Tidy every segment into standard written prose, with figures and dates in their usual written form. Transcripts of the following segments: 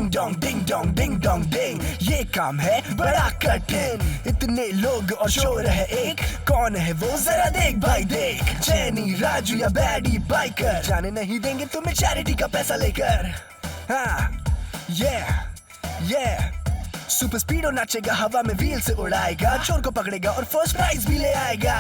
डिंग dong ding, ये काम है बड़ा कठिन। इतने लोग और शोर है एक, कौन है वो जरा देख भाई देख। जैनी, राजू या बैडी बाइकर, जाने नहीं देंगे तुम्हें चैरिटी का पैसा लेकर। हाँ, yeah, सुपर स्पीडो नाचेगा, हवा में व्हील से उड़ाएगा, चोर को पकड़ेगा और फर्स्ट प्राइज भी ले आएगा।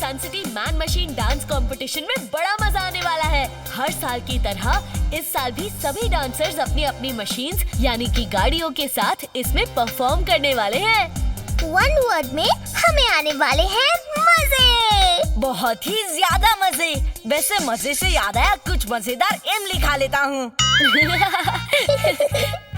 Sun city man machine dance competition में बड़ा मजा आने वाला है। हर साल की तरह इस साल भी सभी डांसर्स अपनी अपनी मशीन्स यानी कि गाड़ियों के साथ इसमें परफॉर्म करने वाले हैं। वन वर्ड में हमें आने वाले हैं मजे, बहुत ही ज्यादा मजे। वैसे मजे से याद आया, कुछ मजेदार इमली खा लेता हूँ।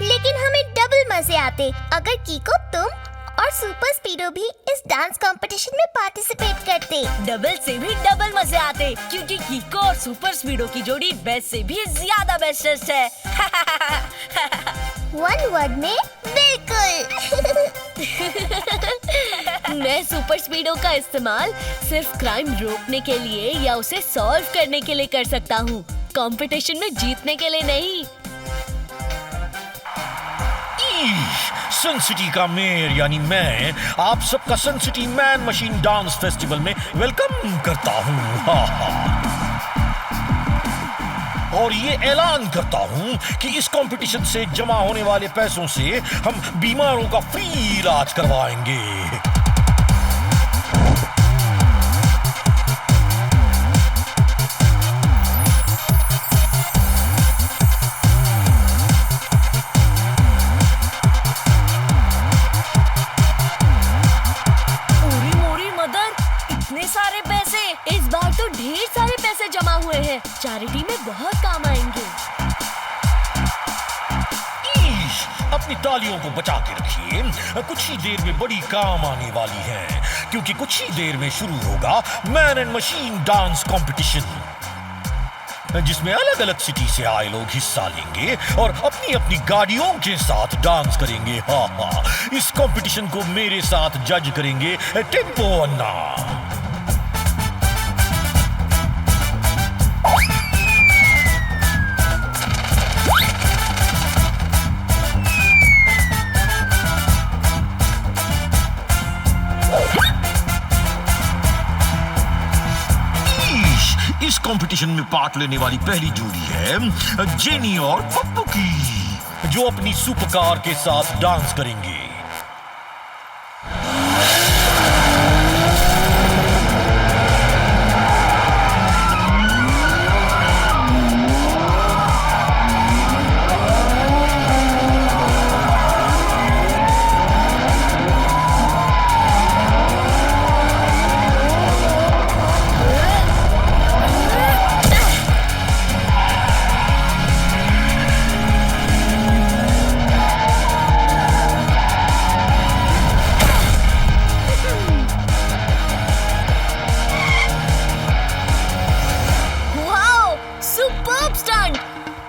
लेकिन हमें डबल मजे आते अगर कीको, तुम और सुपर स्पीडो भी इस डांस कंपटीशन में पार्टिसिपेट करते। डबल से भी डबल मजे आते क्योंकि कीको और सुपर स्पीडो की जोड़ी बेस्ट से भी ज्यादा बेस्टेस्ट है। वन वर्ड में बिल्कुल। मैं सुपर स्पीडो का इस्तेमाल सिर्फ क्राइम रोकने के लिए या उसे सॉल्व करने के लिए कर सकता हूँ, कंपटीशन में जीतने के लिए नहीं। सन सिटी का मेयर यानी मैं आप सबका sun city man machine dance festival में वेलकम करता हूँ। और ये ऐलान करता हूँ कि इस कंपटीशन से जमा होने वाले पैसों से हम बीमारों का फ्री इलाज करवाएंगे। ढेर सारे पैसे जमा हुए हैं, चैरिटी में बहुत काम आएंगे। अपनी तालियों को बचा के रखिए, कुछ ही देर में बड़ी काम आने वाली है, क्योंकि कुछ ही देर में शुरू होगा man and machine dance competition, जिसमें अलग अलग सिटी से आए लोग हिस्सा लेंगे और अपनी अपनी गाड़ियों के साथ डांस करेंगे। हाँ, इस कंपटीशन को मेरे साथ जज करेंगे टेम्पो अन्ना। इस कंपटीशन में पार्ट लेने वाली पहली जोड़ी है जेनी और पप्पू की, जो अपनी सुपर कार के साथ डांस करेंगे।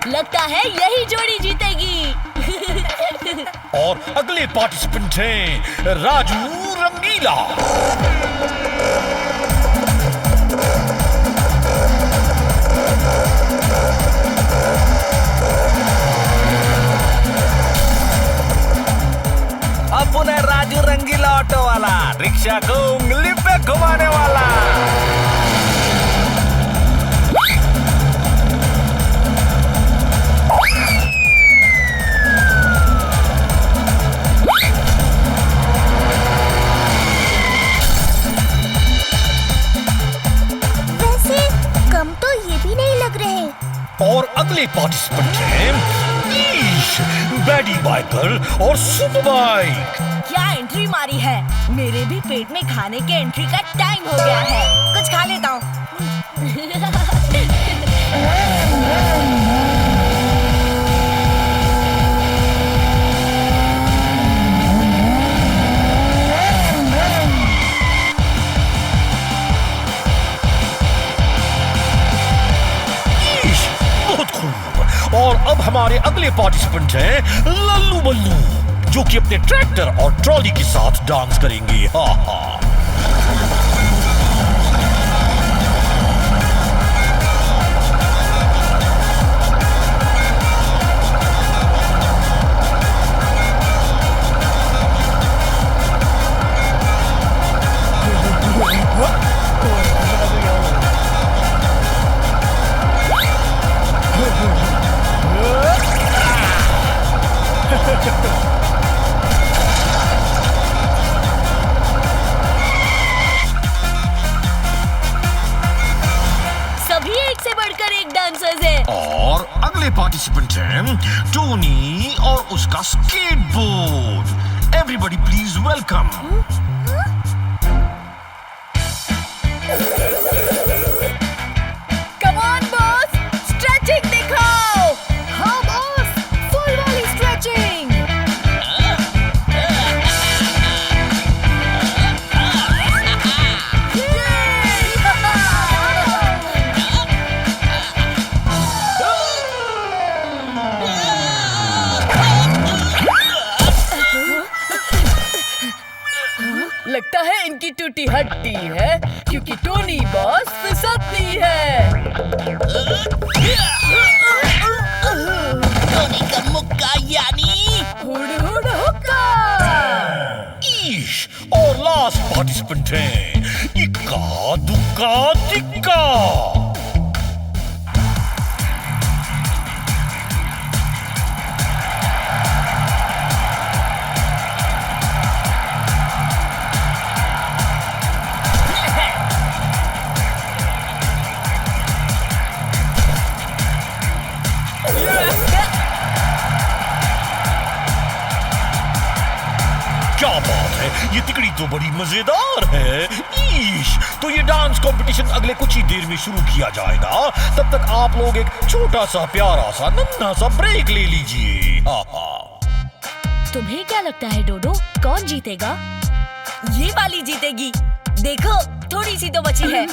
लगता है यही जोड़ी जीतेगी। और अगले पार्टिसिपेंट हैं राजू रंगीला। अब पुनः राजू रंगीला ऑटो वाला, रिक्शा को उंगली पे घुमाने वाला। और अगले पार्टिसिपेंट हैं बैडी बाइकर और सुपर बाइक। क्या एंट्री मारी है, मेरे भी पेट में खाने के एंट्री का टाइम हो गया है, कुछ खा लेता हूँ। और अब हमारे अगले पार्टिसिपेंट हैं लल्लू बल्लू, जो कि अपने ट्रैक्टर और ट्रॉली के साथ डांस करेंगे। हा हा। सभी एक से बढ़कर एक डांसर्स हैं। और अगले पार्टिसिपेंट हैं टोनी और उसका skateboard. Everybody please welcome. Come on boss, stretching दिखाओ। हाँ बॉस, फुल वाली स्ट्रेचिंग। लगता है इनकी टूटी हड्डी है, क्योंकि टोनी बॉस फिसलती है। टोनी का मुक्का यानी हुड हुड हुक्का। ईश। और लास्ट पार्टिसिपेंट हैं इक्का दुक्का तिक्का। क्या बात है, ये तिकड़ी तो बड़ी मजेदार है। ईश। तो ये डांस कंपटीशन अगले कुछ ही देर में शुरू किया जाएगा। तब तक आप लोग एक छोटा सा प्यारा सा नन्हा सा ब्रेक ले लीजिए। हा हा। तुम्हें क्या लगता है डोडो, कौन जीतेगा? ये वाली जीतेगी। देखो, थोड़ी सी तो बची है।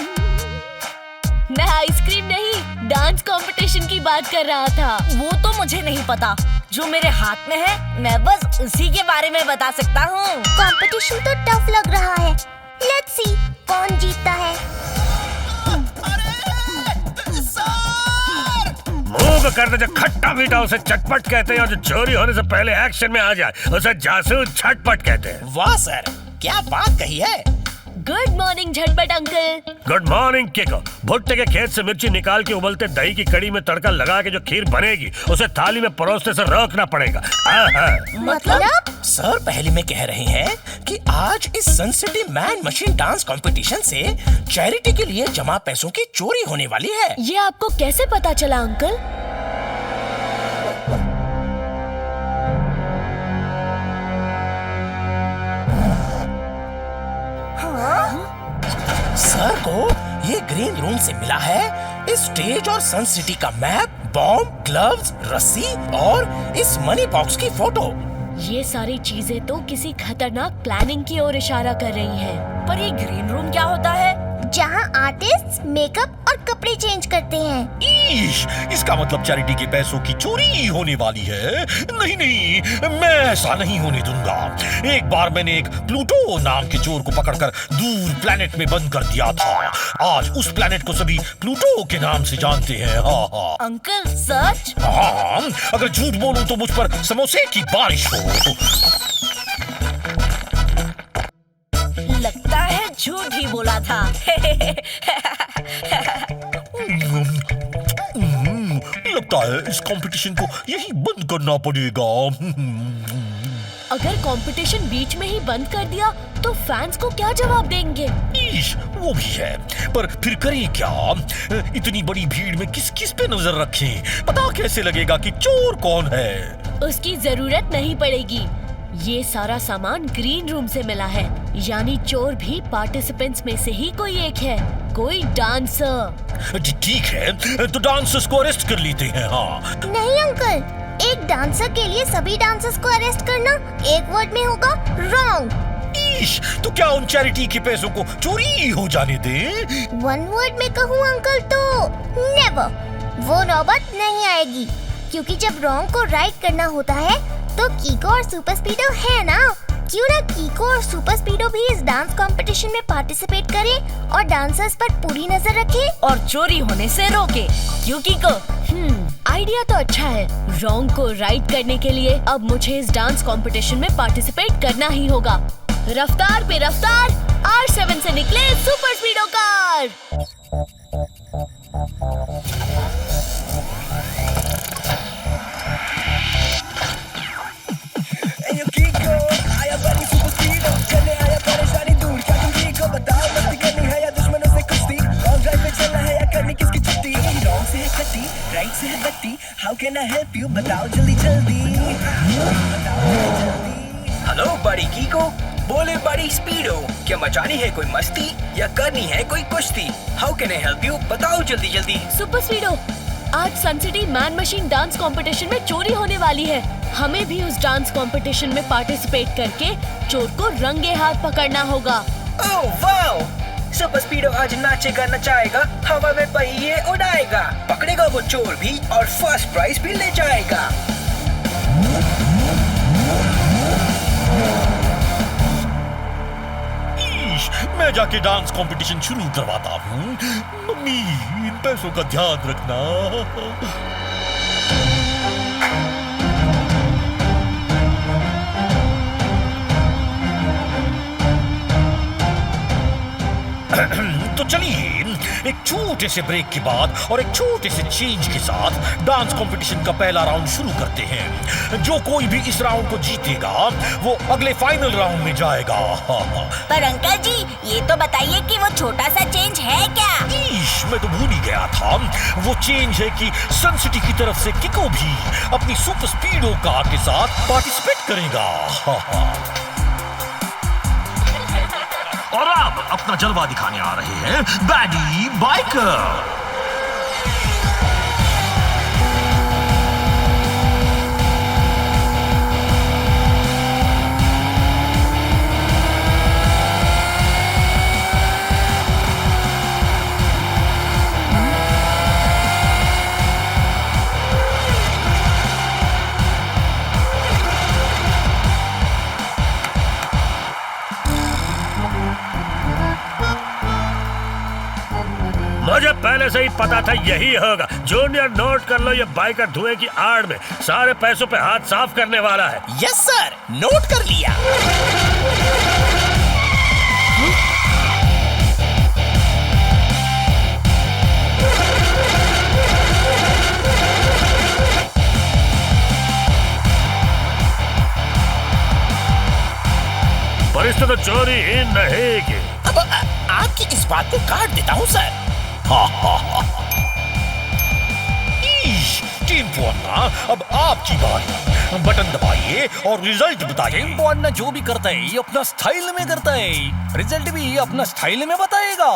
मैं आइसक्रीम नहीं, डांस कंपटीशन की बात कर रहा था। वो तो मुझे नहीं पता। जो मेरे हाथ में है, मैं बस उसी के बारे में बता सकता हूँ। कंपटीशन तो टफ लग रहा है। लेट्स सी कौन जीतता है। मूव कर दे, जो खट्टा मीठा उसे चटपट कहते हैं, और जो चोरी होने से पहले एक्शन में आ जाए उसे जासूस झटपट कहते हैं। वाह सर, क्या बात कही है। गुड मॉर्निंग झटपट अंकल। Good morning किको। भुट्टे के खेत से मिर्ची निकाल के उबलते दही की कड़ी में तड़का लगा के जो खीर बनेगी, उसे थाली में परोसने से रोकना पड़ेगा। मतलब? सर पहले में कह रहे हैं कि आज इस sun city man machine dance competition से चैरिटी के लिए जमा पैसों की चोरी होने वाली है। ये आपको कैसे पता चला अंकल? सर को ये ग्रीन रूम से मिला है इस स्टेज और सन सिटी का मैप, बॉम्ब, ग्लव्स, रस्सी और इस मनी बॉक्स की फोटो। ये सारी चीजें तो किसी खतरनाक प्लानिंग की ओर इशारा कर रही हैं। पर ये ग्रीन रूम क्या होता है? जहाँ आर्टिस्ट मेकअप और कपड़े चेंज करते हैं। ईश। इसका मतलब चैरिटी के पैसों की चोरी होने वाली है। नहीं नहीं, मैं ऐसा नहीं होने दूंगा। एक बार मैंने एक प्लूटो नाम के चोर को पकड़कर दूर प्लेनेट में बंद कर दिया था। आज उस प्लेनेट को सभी प्लूटो के नाम से जानते हैं। हाँ हाँ। अंकल सच? हाँ, अगर झूठ बोलूं तो मुझ पर समोसे की बारिश हो। लगता है झूठ ही बोला था। लगता है इस कंपटीशन को यही बंद करना पड़ेगा। अगर कंपटीशन बीच में ही बंद कर दिया तो फैंस को क्या जवाब देंगे? ईश, वो भी है, पर फिर करें क्या? इतनी बड़ी भीड़ में किस किस पे नजर रखें? पता कैसे लगेगा कि चोर कौन है? उसकी जरूरत नहीं पड़ेगी। ये सारा सामान ग्रीन रूम से मिला है, यानी चोर भी पार्टिसिपेंट्स में से ही कोई एक है, कोई डांसर। ठीक है, तो डांसर्स को अरेस्ट कर लेते हैं। हाँ। नहीं अंकल, एक डांसर के लिए सभी डांसर्स को अरेस्ट करना एक वर्ड में होगा रॉन्ग। ईश, तो क्या उन चैरिटी के पैसों को चोरी हो जाने दें? वन वर्ड में कहूँ अंकल तो नेवर। वो नौबत नहीं आएगी। क्योंकि जब रॉन्ग को राइट करना होता है तो कीको और सुपर स्पीडो है ना, क्यों ना कीको और सुपर स्पीडो भी इस डांस कंपटीशन में पार्टिसिपेट करें और डांसर्स पर पूरी नजर रखें और चोरी होने से रोके। क्यों कीको? आइडिया तो अच्छा है। रॉन्ग को राइट करने के लिए अब मुझे इस डांस कंपटीशन में पार्टिसिपेट करना ही होगा। रफ्तार पे रफ्तार, R7 से निकले सुपर स्पीडो कार। Yo Kiko, आया बनी सुपर स्पीडो, करने आया परेशानी दूर। क्या तुम Kiko बताओ, मस्ती करनी है या दुश्मनों से कुश्ती? रॉन्ग ड्राइव पे चलना है या करनी किसकी छुट्टी? रॉन्ग से है कट्टी, राइट से है बत्ती। How can I help you? बताओ जल्दी जल्दी। हेलो बड़ी कीको, बोले बड़ी स्पीडो, क्या मचानी है कोई मस्ती या करनी है कोई कुश्ती? How can I help you? बताओ जल्दी जल्दी। सुपर स्पीडो, आज sun city man machine dance competition में चोरी होने वाली है। हमें भी उस डांस कंपटीशन में पार्टिसिपेट करके चोर को रंगे हाथ पकड़ना होगा। ओह वाओ, सुपर स्पीडो आज नाचेगा नचाएगा, हवा में पहिए उड़ाएगा, पकड़ेगा वो चोर भी और फर्स्ट प्राइज भी ले जाएगा। मैं जाके डांस कंपटीशन शुरू करवाता हूँ। मम्मी, इन पैसों का ध्यान रखना। तो चलिए एक छोटे से ब्रेक के बाद और एक छोटे से चेंज के साथ डांस कंपटीशन का पहला राउंड शुरू करते हैं। जो कोई भी इस राउंड को जीतेगा वो अगले फाइनल राउंड में जाएगा। पर अंकल जी, ये तो बताइए कि वो छोटा सा चेंज है क्या? मैं तो भूल ही गया था। वो चेंज है कि सन सिटी की तरफ से किको भी अपनी सुपर स्पीडो कार के साथ पार्टिसिपेट करेगा। और अब अपना जलवा दिखाने आ रहे हैं बैडी बाइकर। मुझे पहले से ही पता था यही होगा। जूनियर, नोट कर लो, ये बाइकर धुएं की आड़ में सारे पैसों पे हाथ साफ करने वाला है। यस सर, नोट कर लिया। पर इससे तो चोरी ही नहीं की। अब आपकी इस बात को काट देता हूँ सर। टीम पोन्ना, अब आपकी बारी। बटन दबाइए और रिजल्ट बताइए। टीम पोन्ना जो भी करता है ये अपना स्टाइल में करता है, रिजल्ट भी अपना स्टाइल में बताएगा।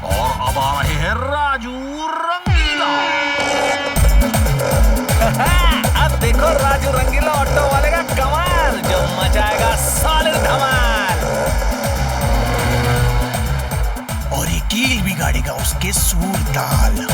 और अब आ रहे हैं राजू रंगीला। अब देखो राजू रंगीला ऑटो वाले का कमाल, जो मचाएगा सॉलिड धमाल। और ये कील बिगाड़ेगा उसके सूर ताल।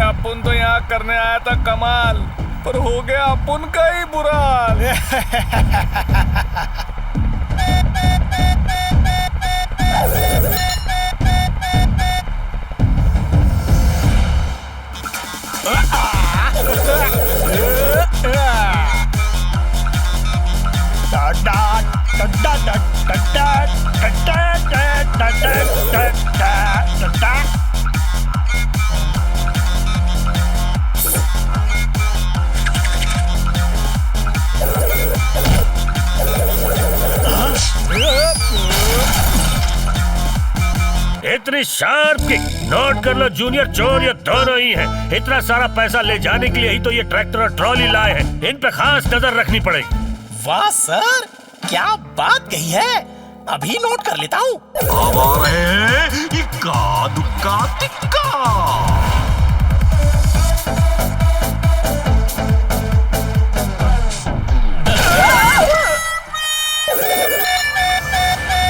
अपुन तो यहाँ करने आया था कमाल, पर हो गया अपुन का ही बुरा हाल। इतनी शार्प किक। नोट कर लो जूनियर, चोर ये दोनों ही हैं। इतना सारा पैसा ले जाने के लिए ही तो ये ट्रैक्टर और ट्रॉली लाए हैं। इन पे खास नजर रखनी पड़ेगी। वाह सर, क्या बात कही है। अभी नोट कर लेता हूँ। अब आ रहे हैं इक्का दुक्का टिक्का।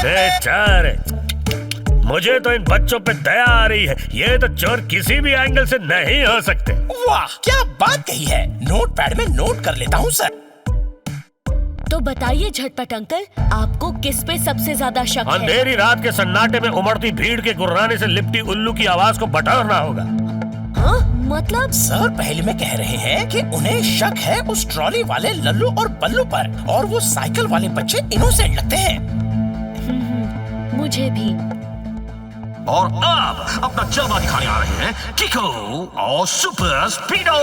बेचारे, मुझे तो इन बच्चों पे दया आ रही है। ये तो चोर किसी भी एंगल से नहीं हो सकते। वाह, क्या बात कही है। नोट पैड में नोट कर लेता हूँ सर। तो बताइए झटपट अंकल, आपको किस पे सबसे ज्यादा शक है? अंधेरी रात के सन्नाटे में उमड़ती भीड़ के गुर्राने से लिपटी उल्लू की आवाज को बटोरना होगा। हाँ? मतलब? सर पहले में कह रहे हैं कि उन्हें शक है उस ट्रॉली वाले लल्लू और बल्लू पर, और वो साइकिल वाले बच्चे इनोसेंट लगते हैं। मुझे भी। और अब अपना जलवा दिखाने आ रहे हैं किको और super speedo.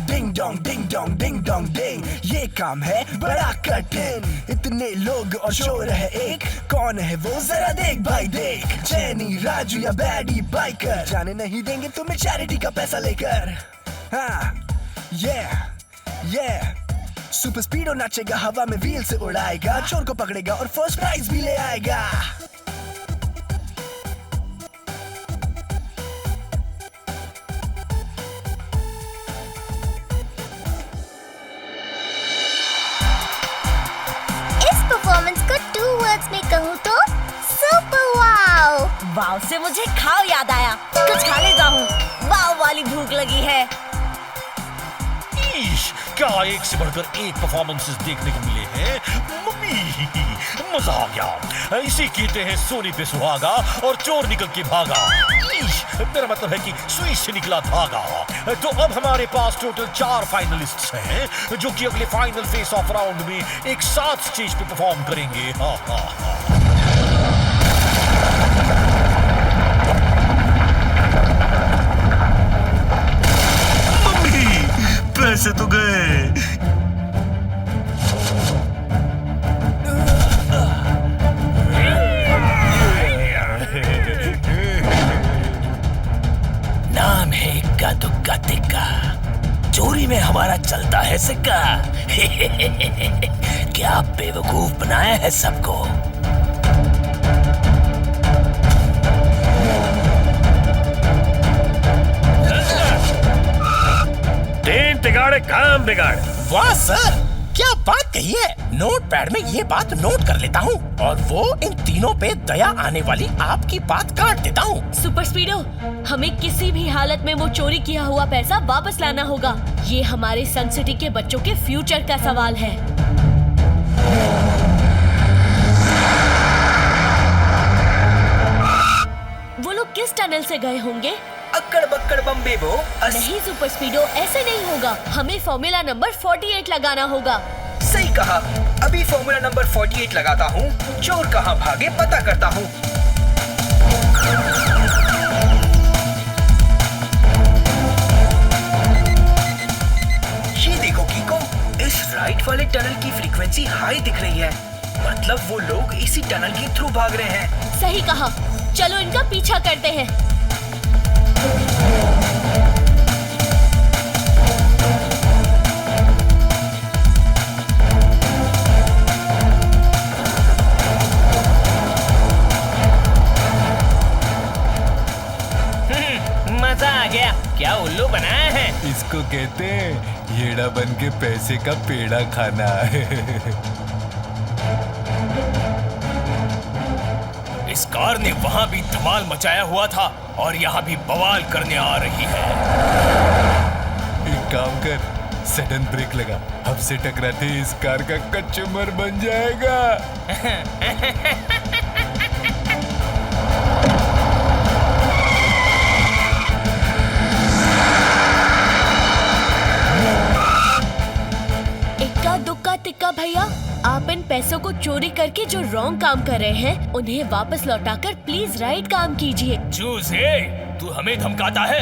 Ding dong ding dong ding dong ding, ये काम है बड़ा कठिन। इतने लोग और शोर है एक, कौन है वो जरा देख भाई देख। चैनी, राजू या बैडी बाइकर, जाने नहीं देंगे तुम्हें चैरिटी का पैसा लेकर। हाँ, सुपर स्पीडो नाचेगा, हवा में व्हील से उड़ाएगा, चोर को पकड़ेगा और फर्स्ट प्राइज भी ले आएगा। इस परफॉर्मेंस को 2 वर्ड्स में कहूँ तो सुपर वाव। वाव से मुझे खाओ याद आया। कुछ खा लेता हूँ, वाव वाली भूख लगी है। क्या एक से बढ़कर एक परफॉर्मेंसेस देखने को मिले हैं। मम्मी, मजा आ गया। इसे कहते हैं सोने पे सुहागा और चोर निकल के भागा। मेरा मतलब है कि सुई से निकला धागा। तो अब हमारे पास टोटल 4 फाइनलिस्ट्स हैं जो कि अगले फाइनल फेस ऑफ राउंड में एक साथ स्टेज पे परफॉर्म करेंगे। हाँ हाँ हाँ। पैसे तो गए। नाम है इक्का दुक्का टिक्का, चोरी में हमारा चलता है सिक्का। क्या बेवकूफ बनाया है सबको। तीन तिगाड़े काम बिगाड़े। वाह सर, क्या बात कही है। नोट पैड में ये बात नोट कर लेता हूँ, और वो इन तीनों पे दया आने वाली आपकी बात काट देता हूँ। सुपर स्पीडो, हमें किसी भी हालत में वो चोरी किया हुआ पैसा वापस लाना होगा। ये हमारे सन सिटी के बच्चों के फ्यूचर का सवाल है। वो लोग किस टनल से गए होंगे? अक्कड़ बक्कड़ बम्बे बो। नहीं सुपर स्पीडो, ऐसे नहीं होगा। हमें फॉर्मूला नंबर 48 लगाना होगा। सही कहा। अभी फॉर्मूला नंबर 48 लगाता हूँ, चोर कहाँ भागे पता करता हूँ। ये देखो कीको, इस राइट वाले टनल की फ्रीक्वेंसी हाई दिख रही है। मतलब वो लोग इसी टनल के थ्रू भाग रहे हैं। सही कहा, चलो इनका पीछा करते हैं। मजा आ गया। क्या उल्लू बनाया है? इसको कहते हैं येड़ा बन के पैसे का पेड़ा खाना। इस कार ने वहाँ भी धमाल मचाया हुआ था और यहाँ भी बवाल करने आ रही है। एक काम कर, सडन ब्रेक लगा, हमसे टकराते इस कार का कचूमर बन जाएगा। इक्का दुक्का टिक्का भैया, आप इन पैसों को चोरी करके जो रॉन्ग काम कर रहे हैं उन्हें वापस लौटाकर प्लीज राइट काम कीजिए। चूजे, तू हमें धमकाता है?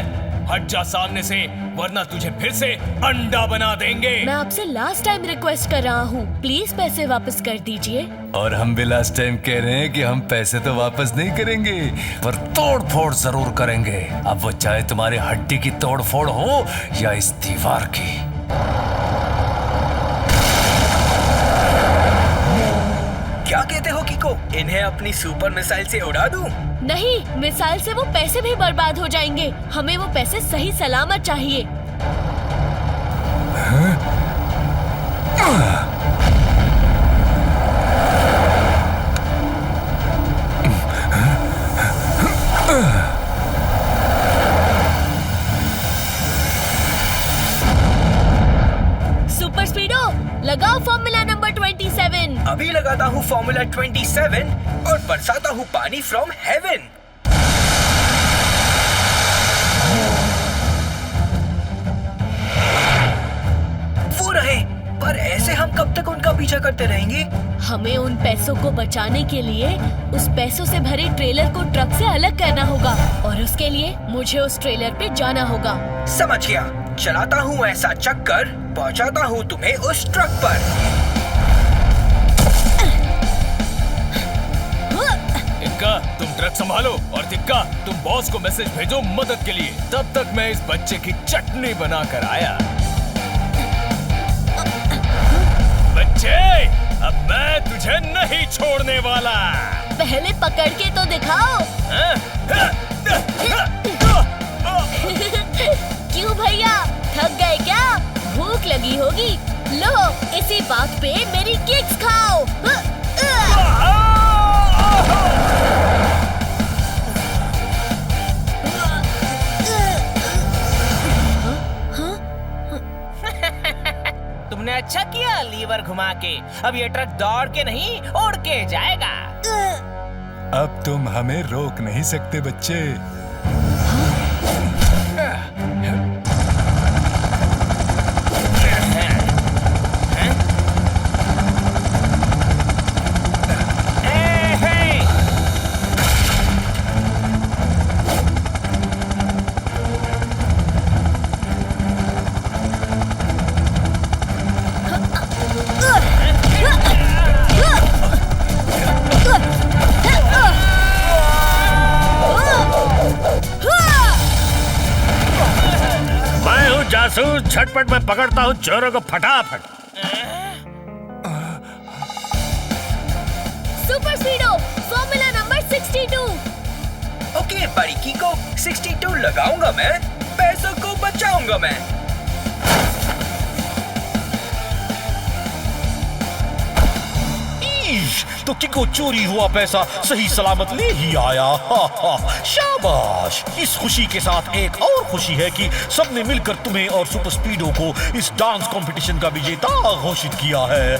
हट जा सामने से, वरना तुझे फिर से अंडा बना देंगे। मैं आपसे लास्ट टाइम रिक्वेस्ट कर रहा हूँ, प्लीज पैसे वापस कर दीजिए। और हम भी लास्ट टाइम कह रहे हैं कि हम पैसे तो वापस नहीं करेंगे, पर तोड़ फोड़ जरूर करेंगे। अब वो चाहे तुम्हारी हड्डी की तोड़ फोड़ हो या इस दीवार की। क्या कहते हो कीको? इन्हें अपनी सुपर मिसाइल से उड़ा दूं? नहीं, मिसाइल से वो पैसे भी बर्बाद हो जाएंगे। हमें वो पैसे सही सलामत चाहिए। सुपर स्पीडो, लगाओ फॉर्मूला नंबर 27। अभी लगाता हूँ फॉर्मूला 27 और बरसाता हूँ पानी फ्रॉम हेवन। वो रहे, पर ऐसे हम कब तक उनका पीछा करते रहेंगे? हमें उन पैसों को बचाने के लिए उस पैसों से भरे ट्रेलर को ट्रक से अलग करना होगा, और उसके लिए मुझे उस ट्रेलर पे जाना होगा। समझ गया, चलाता हूँ ऐसा चक्कर, पहुँचाता हूँ तुम्हें उस ट्रक पर। इक्का, तुम ट्रक संभालो, और तिक्का, तुम बॉस को मैसेज भेजो मदद के लिए। तब तक मैं इस बच्चे की चटनी बना कर आया। बच्चे, अब मैं तुझे नहीं छोड़ने वाला। पहले पकड़ के तो दिखाओ। क्यों भैया, थक गए क्या? भूख लगी होगी, लो इसी बात पे मेरी किक्स खाओ। तुमने अच्छा किया लीवर घुमा के। अब ये ट्रक दौड़ के नहीं, उड़ के जाएगा। अब तुम हमें रोक नहीं सकते बच्चे। जासूस, झटपट मैं पकड़ता हूँ चोरों को फटाफट। Super स्पीडो, formula number 62। ओके बड़ी कीको, 62 लगाऊंगा मैं, पैसों को बचाऊंगा मैं। तो कीको चोरी हुआ पैसा सही सलामत ले ही आया। शाबाश। इस खुशी के साथ एक और खुशी है कि सबने मिलकर तुम्हें और सुपर स्पीडो को इस डांस कंपटीशन का विजेता घोषित किया है।